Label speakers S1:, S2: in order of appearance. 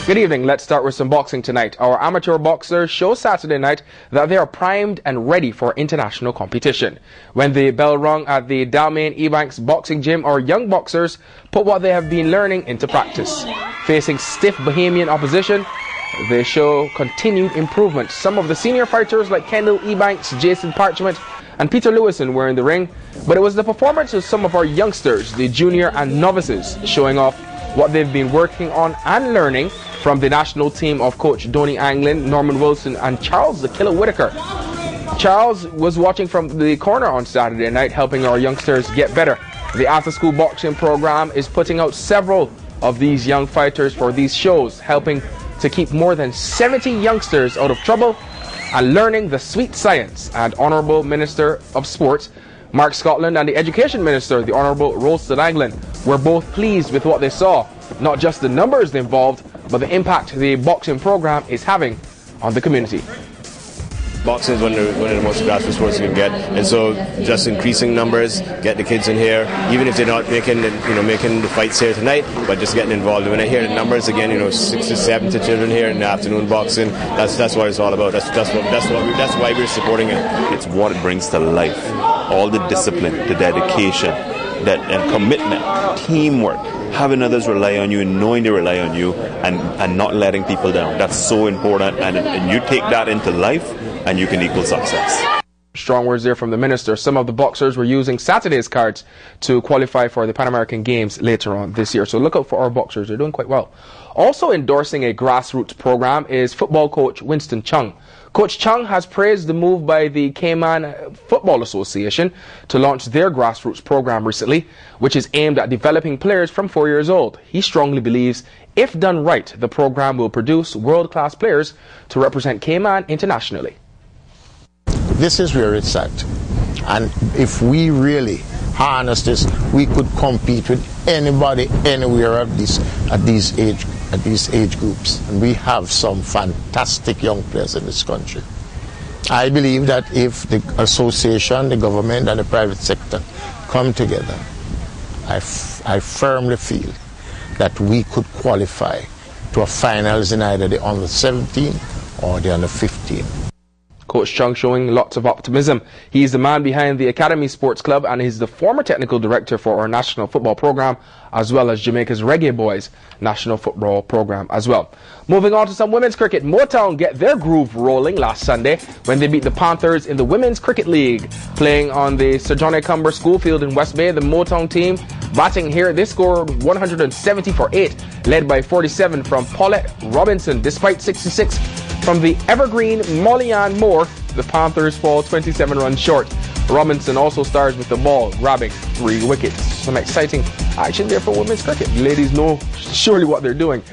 S1: Good evening. Let's start with some boxing tonight. Our amateur boxers show Saturday night that they are primed and ready for international competition. When the bell rung at the Dalmain Ebanks Boxing Gym, our young boxers put what they have been learning into practice. Facing stiff Bahamian opposition, they show continued improvement. Some of the senior fighters like Kendall Ebanks, Jason Parchment and Peter Lewison were in the ring, but it was the performance of some of our youngsters, the junior and novices, showing off what they've been working on and learning from the national team of Coach Donnie Anglin, Norman Wilson and Charles the Killer Whitaker. Charles was watching from the corner on Saturday night, helping our youngsters get better. The after-school boxing program is putting out several of these young fighters for these shows, helping to keep more than 70 youngsters out of trouble and learning the sweet science. And Honourable Minister of Sports Mark Scotland and the Education Minister, the Honourable Winston Chung, were both pleased with what they saw. Not just the numbers involved, but the impact the boxing program is having on the community.
S2: Boxing is one of the most grassroots sports you can get, and so just increasing numbers, get the kids in here, even if they're not making the fights here tonight, but just getting involved. When I hear the numbers again, 6 to 7 children here in the afternoon boxing, that's what it's all about. That's why we're supporting it.
S3: It's what it brings to life, all the discipline, the dedication, and commitment, teamwork, having others rely on you and knowing they rely on you, and not letting people down. That's so important, and you take that into life and you can equal success.
S1: Strong words there from the minister. Some of the boxers were using Saturday's cards to qualify for the Pan American Games later on this year. So look out for our boxers. They're doing quite well. Also endorsing a grassroots program is football coach Winston Chung. Coach Chung has praised the move by the Cayman Football Association to launch their grassroots program recently, which is aimed at developing players from 4 years old. He strongly believes if done right, the program will produce world-class players to represent Cayman internationally.
S4: This is where it's at, and if we really harness this, we could compete with anybody anywhere at these age groups, and we have some fantastic young players in this country. I believe that if the association, the government and the private sector come together, I firmly feel that we could qualify to a finals in either the under 17 or the under 15.
S1: Coach Chung showing lots of optimism. He's the man behind the Academy Sports Club and he's the former technical director for our national football program, as well as Jamaica's Reggae Boys national football program as well. Moving on to some women's cricket. Motown get their groove rolling last Sunday when they beat the Panthers in the Women's Cricket League. Playing on the Sir John A. Cumber Schoolfield in West Bay, the Motown team batting here, they scored 170 for 8, led by 47 from Paulette Robinson. Despite 66 from the evergreen Molly Ann Moore, the Panthers fall 27 runs short. Robinson also stars with the ball, grabbing 3 wickets. Some exciting action there for women's cricket. The ladies know surely what they're doing.